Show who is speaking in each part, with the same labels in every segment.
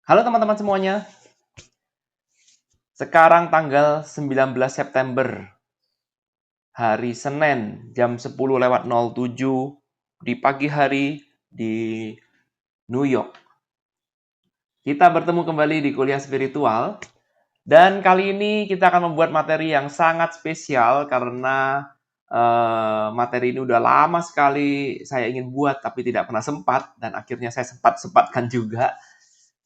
Speaker 1: Halo teman-teman semuanya. Sekarang tanggal 19 September, hari Senin, jam 10:07 di pagi hari di New York. Kita bertemu kembali di kuliah spiritual dan kali ini kita akan membuat materi yang sangat spesial karena materi ini udah lama sekali saya ingin buat tapi tidak pernah sempat dan akhirnya saya sempat-sempatkan juga,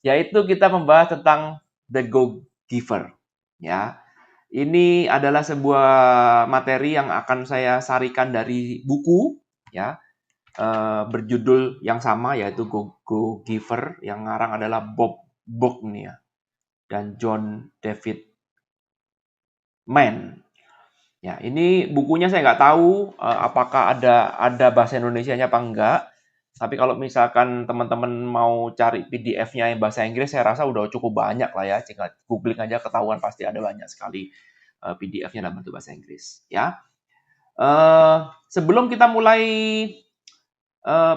Speaker 1: yaitu kita membahas tentang The Go Giver. Ya, ini adalah sebuah materi yang akan saya sarikan dari buku, ya, berjudul yang sama yaitu Go Giver, yang ngarang adalah Bob Bognia dan John David Mann. Ya, ini bukunya saya nggak tahu apakah ada bahasa Indonesianya apa enggak. Tapi kalau misalkan teman-teman mau cari PDF-nya yang bahasa Inggris, saya rasa udah cukup banyak lah ya. Tinggal googling aja ketahuan pasti ada banyak sekali PDF-nya dalam bentuk bahasa Inggris. Ya, sebelum kita mulai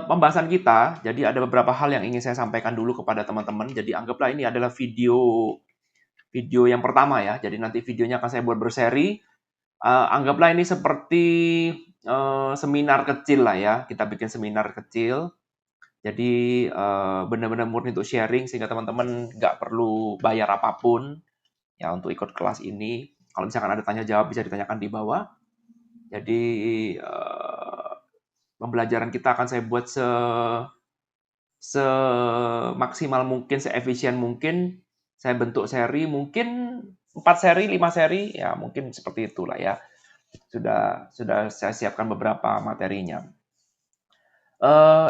Speaker 1: pembahasan kita, jadi ada beberapa hal yang ingin saya sampaikan dulu kepada teman-teman. Jadi anggaplah ini adalah video yang pertama ya. Jadi nanti videonya akan saya buat berseri. Anggaplah ini seperti seminar kecil lah ya. Kita bikin seminar kecil. Jadi benar-benar murni untuk sharing sehingga teman-teman nggak perlu bayar apapun ya untuk ikut kelas ini. Kalau misalkan ada tanya jawab bisa ditanyakan di bawah. Jadi pembelajaran kita akan saya buat semaksimal mungkin, seefisien mungkin. Saya bentuk seri, mungkin 4 seri, 5 seri, ya mungkin seperti itulah ya. Sudah saya siapkan beberapa materinya.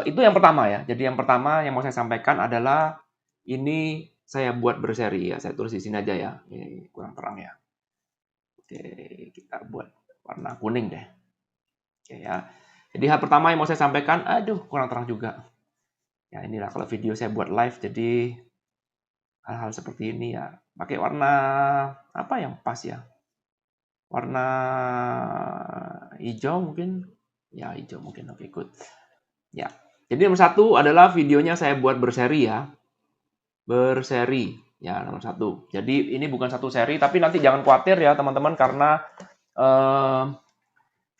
Speaker 1: Itu yang pertama ya. Jadi yang pertama yang mau saya sampaikan adalah ini saya buat berseri ya. Saya tulis di sini aja ya. Ini kurang terang ya. Oke, kita buat warna kuning deh. Oke ya. Jadi hal pertama yang mau saya sampaikan, aduh kurang terang juga. Ya inilah kalau video saya buat live, jadi hal-hal seperti ini ya. Pakai warna apa yang pas ya? Warna hijau mungkin? Ya hijau mungkin, oke good. Ya, jadi nomor satu adalah videonya saya buat berseri ya. Berseri, ya nomor satu. Jadi ini bukan satu seri, tapi nanti jangan khawatir ya teman-teman karena eh,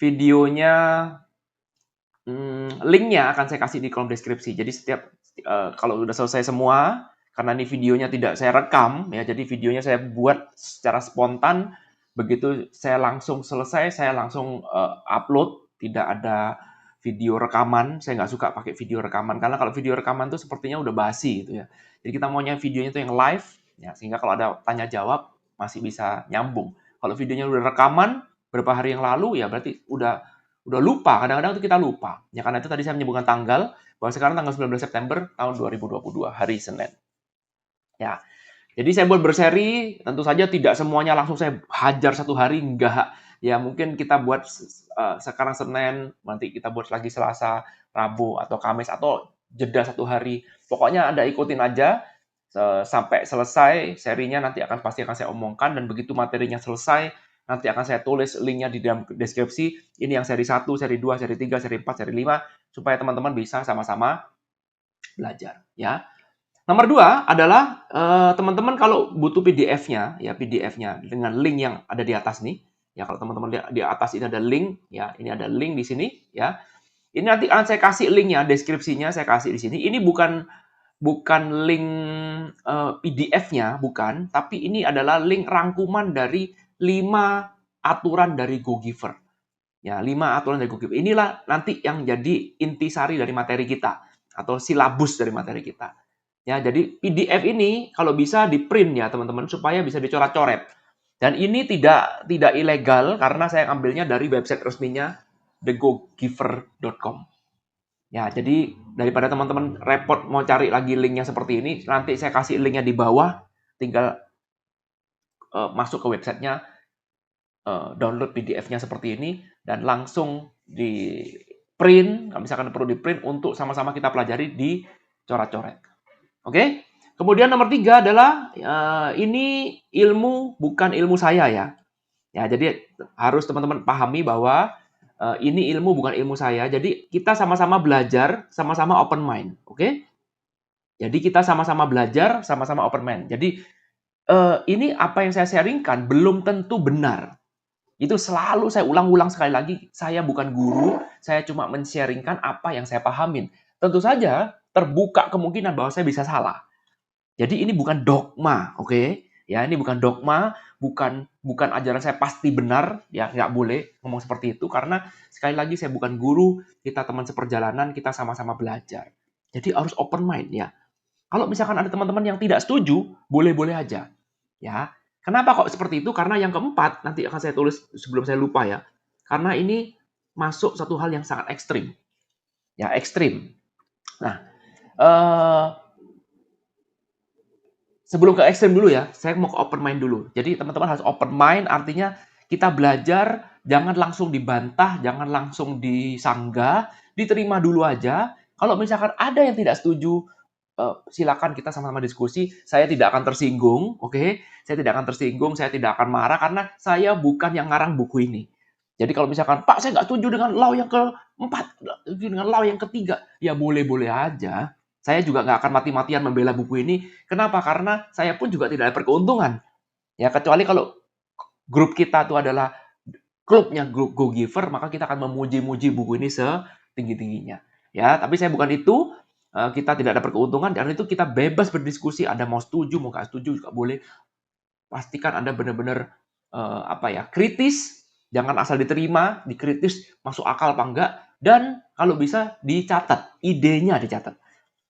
Speaker 1: videonya linknya akan saya kasih di kolom deskripsi. Jadi setiap kalau udah selesai semua, karena ini videonya tidak saya rekam ya, jadi videonya saya buat secara spontan. Begitu saya langsung selesai, saya langsung upload. Tidak ada video rekaman. Saya nggak suka pakai video rekaman karena kalau video rekaman tuh sepertinya udah basi gitu ya. Jadi kita maunya videonya tuh yang live ya, sehingga kalau ada tanya jawab masih bisa nyambung. Kalau videonya udah rekaman beberapa hari yang lalu ya berarti udah lupa, kadang-kadang itu kita lupa. Ya karena itu tadi saya menyebutkan tanggal, bahwa sekarang tanggal 19 September tahun 2022, hari Senin. Ya, jadi saya buat berseri, tentu saja tidak semuanya langsung saya hajar satu hari, enggak. Ya mungkin kita buat sekarang Senin, nanti kita buat lagi Selasa, Rabu, atau Kamis, atau jeda satu hari. Pokoknya Anda ikutin aja sampai selesai serinya, nanti pasti akan saya omongkan, dan begitu materinya selesai, nanti akan saya tulis linknya di dalam deskripsi. Ini yang seri 1, seri 2, seri 3, seri 4, seri 5, supaya teman-teman bisa sama-sama belajar. Ya. Nomor 2 adalah teman-teman kalau butuh PDF-nya, ya PDF-nya dengan link yang ada di atas nih. Ya kalau teman-teman lihat di atas ini ada link, ya ini ada link di sini, ya. Ini nanti akan saya kasih linknya, deskripsinya saya kasih di sini. Ini bukan link PDF-nya, bukan, tapi ini adalah link rangkuman dari 5 aturan dari GoGiver. Ya, 5 aturan dari GoGiver. Inilah nanti yang jadi intisari dari materi kita atau silabus dari materi kita. Ya, jadi PDF ini kalau bisa di-print ya, teman-teman, supaya bisa dicoret-coret. Dan ini tidak ilegal karena saya ambilnya dari website resminya thegogiver.com. Ya, jadi daripada teman-teman repot mau cari lagi linknya seperti ini, nanti saya kasih linknya di bawah, tinggal masuk ke websitenya, download PDF-nya seperti ini, dan langsung di print, misalkan perlu di print untuk sama-sama kita pelajari di coret-coret. Oke? Kemudian nomor 3 adalah ini ilmu bukan ilmu saya ya. Ya, jadi harus teman-teman pahami bahwa ini ilmu bukan ilmu saya. Jadi kita sama-sama belajar, sama-sama open mind. Oke? Jadi kita sama-sama belajar, sama-sama open mind. Jadi ini apa yang saya sharingkan belum tentu benar. Itu selalu saya ulang-ulang sekali lagi, saya bukan guru, saya cuma men-sharingkan apa yang saya pahamin. Tentu saja terbuka kemungkinan bahwa saya bisa salah. Jadi ini bukan dogma, oke? Ya, ini bukan dogma, bukan ajaran saya pasti benar, ya nggak boleh ngomong seperti itu karena sekali lagi saya bukan guru, kita teman seperjalanan, kita sama-sama belajar. Jadi harus open mind ya. Kalau misalkan ada teman-teman yang tidak setuju, boleh-boleh aja. Ya, kenapa kok seperti itu? Karena yang keempat, nanti akan saya tulis sebelum saya lupa ya. Karena ini masuk satu hal yang sangat ekstrim. Ya, ekstrim. Nah, eh, sebelum ke ekstrim dulu ya, saya mau ke open mind dulu. Jadi teman-teman harus open mind, artinya kita belajar, jangan langsung dibantah, jangan langsung disanggah, diterima dulu aja. Kalau misalkan ada yang tidak setuju, silakan kita sama-sama diskusi. Saya tidak akan tersinggung, oke? Saya tidak akan tersinggung, saya tidak akan marah karena saya bukan yang ngarang buku ini. Jadi kalau misalkan, Pak, saya nggak setuju dengan law yang keempat, dengan law yang ketiga, ya boleh-boleh aja. Saya juga nggak akan mati-matian membela buku ini. Kenapa? Karena saya pun juga tidak ada perkeuntungan. Ya, kecuali kalau grup kita itu adalah klubnya grup Go Giver, maka kita akan memuji-muji buku ini setinggi-tingginya. Ya, tapi saya bukan itu. Kita tidak ada perkeuntungan, karena itu kita bebas berdiskusi. Anda mau setuju, mau nggak setuju juga boleh. Pastikan Anda benar-benar kritis, jangan asal diterima, dikritis, masuk akal apa enggak, dan kalau bisa dicatat, idenya dicatat.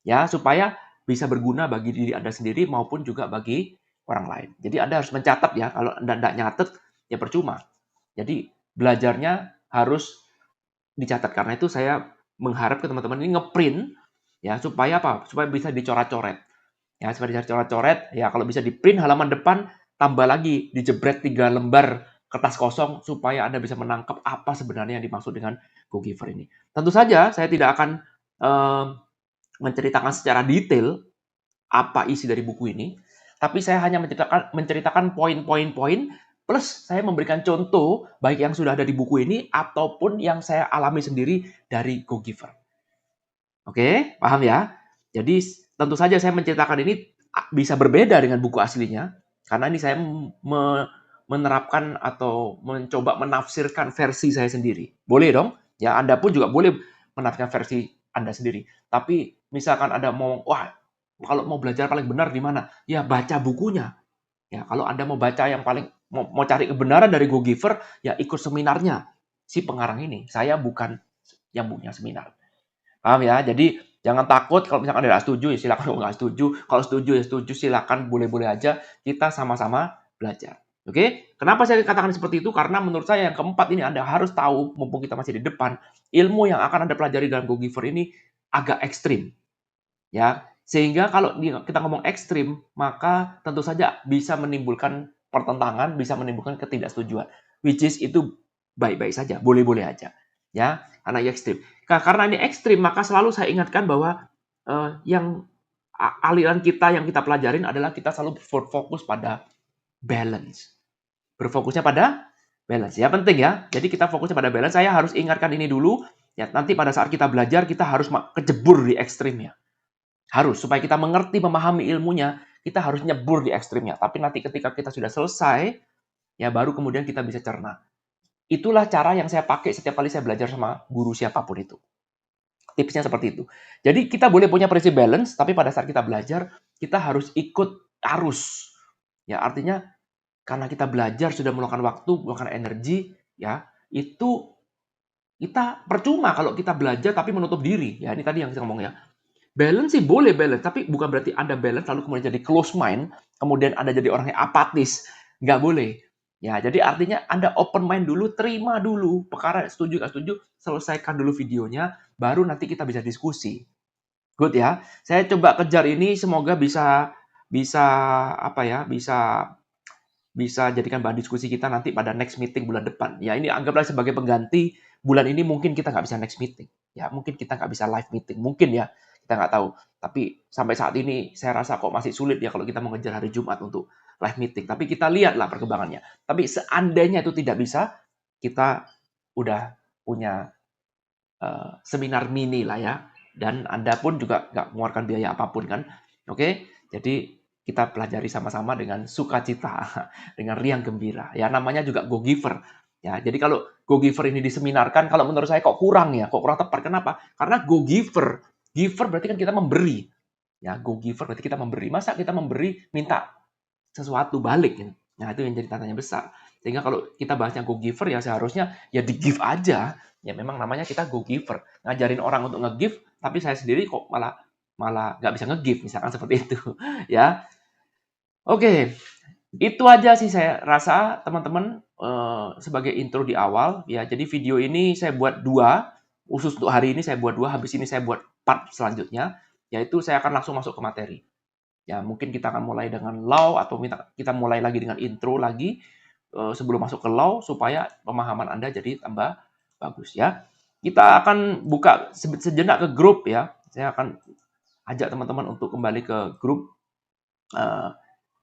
Speaker 1: Ya, supaya bisa berguna bagi diri Anda sendiri maupun juga bagi orang lain. Jadi Anda harus mencatat ya, kalau Anda tidak nyatet, ya percuma. Jadi belajarnya harus dicatat. Karena itu saya mengharap ke teman-teman ini ngeprint ya supaya apa? Supaya bisa dicoret-coret. Ya, supaya bisa dicoret-coret, ya kalau bisa di-print halaman depan, tambah lagi dijebret 3 lembar kertas kosong supaya Anda bisa menangkap apa sebenarnya yang dimaksud dengan Go Giver ini. Tentu saja saya tidak akan menceritakan secara detail apa isi dari buku ini, tapi saya hanya menceritakan poin-poin-poin plus saya memberikan contoh baik yang sudah ada di buku ini ataupun yang saya alami sendiri dari Go Giver. Oke, paham ya? Jadi tentu saja saya menceritakan ini bisa berbeda dengan buku aslinya karena ini saya menerapkan atau mencoba menafsirkan versi saya sendiri. Boleh dong? Ya, Anda pun juga boleh menafsirkan versi Anda sendiri. Tapi misalkan Anda mau, wah, kalau mau belajar paling benar di mana? Ya, baca bukunya. Ya, kalau Anda mau baca yang paling mau cari kebenaran dari Go Giver, ya ikut seminarnya si pengarang ini. Saya bukan yang punya seminar. Paham ya? Jadi jangan takut kalau misalkan Anda tidak setuju, ya silakan. Kalau nggak setuju. Kalau setuju ya setuju, silakan, boleh-boleh aja. Kita sama-sama belajar. Oke? Kenapa saya katakan seperti itu? Karena menurut saya yang keempat ini Anda harus tahu, mumpung kita masih di depan, ilmu yang akan Anda pelajari dalam Go Giver ini agak ekstrim. Ya, sehingga kalau kita ngomong ekstrim, maka tentu saja bisa menimbulkan pertentangan, bisa menimbulkan ketidaksetujuan. Which is itu baik-baik saja, boleh-boleh aja. Ya, karena ekstrim. Karena ini ekstrim, maka selalu saya ingatkan bahwa yang aliran kita yang kita pelajarin adalah kita selalu berfokus pada balance. Berfokusnya pada balance. Ya, penting ya. Jadi kita fokusnya pada balance. Saya harus ingatkan ini dulu. Ya, nanti pada saat kita belajar, kita harus kejebur di ekstrimnya. Harus, supaya kita mengerti, memahami ilmunya, kita harus nyebur di ekstrimnya. Tapi nanti ketika kita sudah selesai, ya baru kemudian kita bisa cerna. Itulah cara yang saya pakai setiap kali saya belajar sama guru siapapun itu. Tipsnya seperti itu. Jadi kita boleh punya prinsip balance, tapi pada saat kita belajar, kita harus ikut arus. Ya, artinya karena kita belajar sudah meluangkan waktu, meluangkan energi, ya itu kita percuma kalau kita belajar tapi menutup diri. Ya, ini tadi yang saya ngomong ya. Balance sih boleh balance, tapi bukan berarti Anda balance lalu kemudian jadi close mind, kemudian Anda jadi orang yang apatis. Nggak boleh. Ya, jadi artinya Anda open mind dulu, terima dulu. Perkara setuju nggak setuju, selesaikan dulu videonya, baru nanti kita bisa diskusi. Good ya. Saya coba kejar ini, semoga bisa bisa apa ya, bisa jadikan bahan diskusi kita nanti pada next meeting bulan depan. Ya, ini anggaplah sebagai pengganti. Bulan ini mungkin kita nggak bisa next meeting. Ya, mungkin kita nggak bisa live meeting. Mungkin ya, kita nggak tahu. Tapi sampai saat ini saya rasa kok masih sulit ya kalau kita mengejar hari Jumat untuk live meeting. Tapi kita lihatlah perkembangannya. Tapi seandainya itu tidak bisa, kita udah punya seminar mini lah ya. Dan Anda pun juga nggak mengeluarkan biaya apapun kan. Oke, jadi kita pelajari sama-sama dengan sukacita, dengan riang gembira. Ya, namanya juga go giver. Ya, jadi kalau go giver ini diseminarkan, kalau menurut saya kok kurang ya, kok kurang tepat. Kenapa? Karena go giver, giver berarti kan kita memberi. Ya, go giver berarti kita memberi. Masa kita memberi minta sesuatu balik? Ya? Nah, itu yang jadi tanya besar. Sehingga kalau kita bahasnya go giver ya seharusnya ya di give aja. Ya memang namanya kita go giver. Ngajarin orang untuk nge-give, tapi saya sendiri kok malah malah nggak bisa nge-give, misalkan seperti itu. Ya, oke. Itu aja sih saya rasa teman-teman sebagai intro di awal. Ya, jadi video ini saya buat dua, khusus untuk hari ini saya buat dua, habis ini saya buat part selanjutnya, yaitu saya akan langsung masuk ke materi. Ya, mungkin kita akan mulai dengan law atau kita mulai lagi dengan intro lagi sebelum masuk ke law supaya pemahaman Anda jadi tambah bagus ya. Kita akan buka sejenak ke grup ya. Saya akan ajak teman-teman untuk kembali ke grup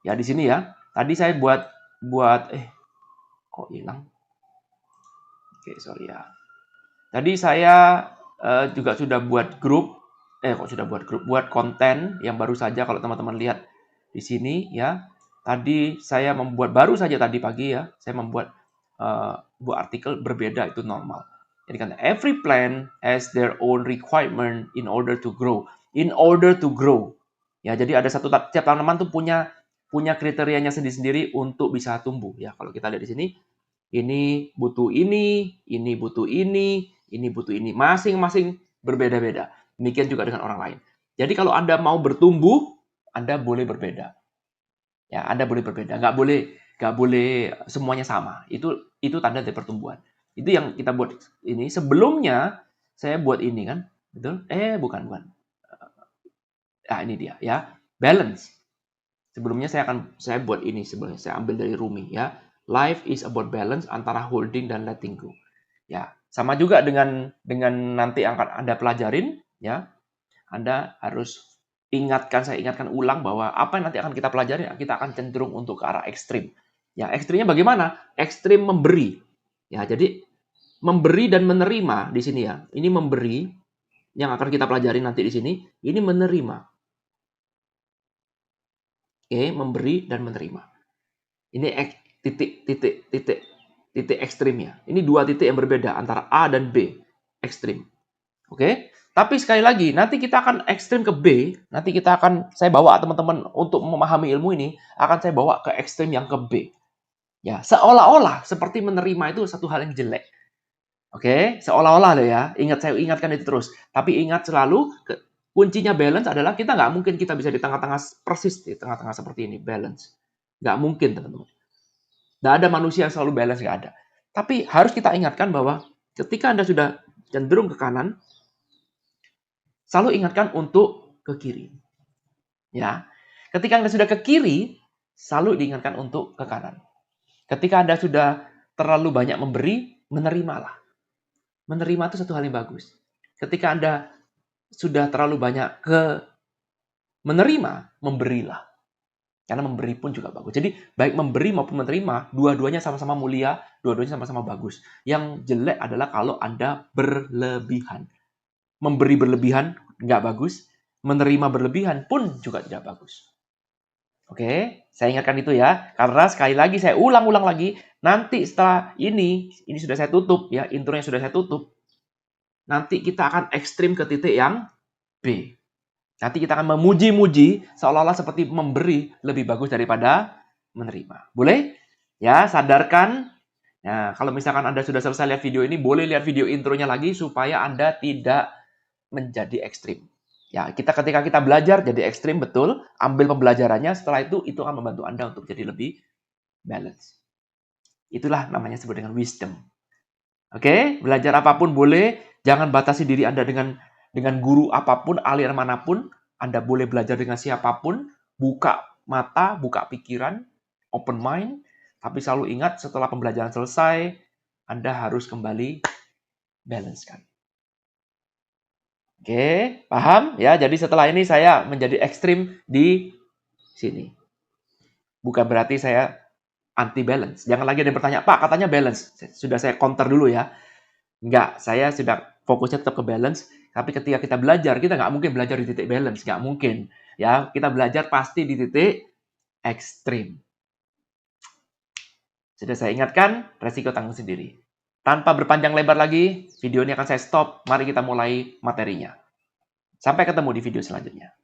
Speaker 1: ya di sini ya. Tadi saya buat kok hilang? Oke, sorry ya. Tadi saya juga sudah buat grup buat konten yang baru saja kalau teman-teman lihat di sini ya. Tadi saya membuat baru saja tadi pagi ya, saya membuat buat artikel berbeda itu normal. Jadi kan every plant has their own requirement in order to grow. In order to grow. Ya, jadi ada tiap tanaman tuh punya kriterianya sendiri-sendiri untuk bisa tumbuh ya. Kalau kita lihat di sini, ini butuh ini butuh ini butuh ini. Masing-masing berbeda-beda. Demikian juga dengan orang lain. Jadi kalau Anda mau bertumbuh, Anda boleh berbeda. Ya, Anda boleh berbeda. Nggak boleh semuanya sama. Itu tanda dari pertumbuhan. Itu yang kita buat ini. Sebelumnya saya buat ini kan, betul? Bukan. Nah, ini dia ya. Balance. Sebelumnya saya buat ini sebenarnya saya ambil dari Rumi ya. Life is about balance antara holding dan letting go. Ya, sama juga dengan nanti yang akan Anda pelajarin ya. Anda harus saya ingatkan ulang bahwa apa yang nanti akan kita pelajari, kita akan cenderung untuk ke arah ekstrim. Ya, ekstrimnya bagaimana? Ekstrim memberi. Ya, jadi memberi dan menerima di sini ya. Ini memberi yang akan kita pelajari nanti di sini, ini menerima. Oke, memberi dan menerima. Ini titik ekstrimnya. Ini dua titik yang berbeda antara A dan B. Ekstrim. Oke? Tapi sekali lagi, nanti kita akan ekstrim ke B. Nanti saya bawa teman-teman untuk memahami ilmu ini, akan saya bawa ke ekstrim yang ke B. Ya, seolah-olah seperti menerima itu satu hal yang jelek. Oke? Seolah-olah loh ya. Saya ingatkan itu terus. Tapi ingat selalu, kuncinya balance adalah kita nggak mungkin kita bisa di tengah-tengah persis di tengah-tengah seperti ini. Balance. Nggak mungkin, teman-teman. Nggak ada manusia yang selalu balance, nggak ada. Tapi harus kita ingatkan bahwa ketika Anda sudah cenderung ke kanan, selalu ingatkan untuk ke kiri. Ya. Ketika Anda sudah ke kiri, selalu diingatkan untuk ke kanan. Ketika Anda sudah terlalu banyak memberi, menerimalah. Menerima itu satu hal yang bagus. Ketika Anda sudah terlalu banyak menerima, memberilah. Karena memberi pun juga bagus. Jadi baik memberi maupun menerima, dua-duanya sama-sama mulia, dua-duanya sama-sama bagus. Yang jelek adalah kalau Anda berlebihan. Memberi berlebihan nggak bagus, menerima berlebihan pun juga tidak bagus. Oke, saya ingatkan itu ya. Karena sekali lagi saya ulang-ulang lagi, nanti setelah ini sudah saya tutup ya, intronya sudah saya tutup. Nanti kita akan ekstrim ke titik yang B. Nanti kita akan memuji-muji seolah-olah seperti memberi lebih bagus daripada menerima. Boleh? Ya, sadarkan. Nah, kalau misalkan Anda sudah selesai lihat video ini, boleh lihat video intronya lagi supaya Anda tidak menjadi ekstrim. Ya, ketika kita belajar jadi ekstrim betul, ambil pembelajarannya, setelah itu akan membantu Anda untuk jadi lebih balance. Itulah namanya disebut dengan wisdom. Oke, belajar apapun boleh, jangan batasi diri Anda dengan guru apapun, aliran manapun. Anda boleh belajar dengan siapapun, buka mata, buka pikiran, open mind, tapi selalu ingat setelah pembelajaran selesai, Anda harus kembali balance kan. Oke, paham? Ya, jadi setelah ini saya menjadi ekstrim di sini. Bukan berarti saya anti balance. Jangan lagi ada yang bertanya, Pak, katanya balance. Sudah saya counter dulu ya. Enggak, saya sudah fokusnya tetap ke balance. Tapi ketika kita belajar, kita nggak mungkin belajar di titik balance. Nggak mungkin. Ya, kita belajar pasti di titik ekstrim. Sudah saya ingatkan, resiko tanggung sendiri. Tanpa berpanjang lebar lagi, video ini akan saya stop. Mari kita mulai materinya. Sampai ketemu di video selanjutnya.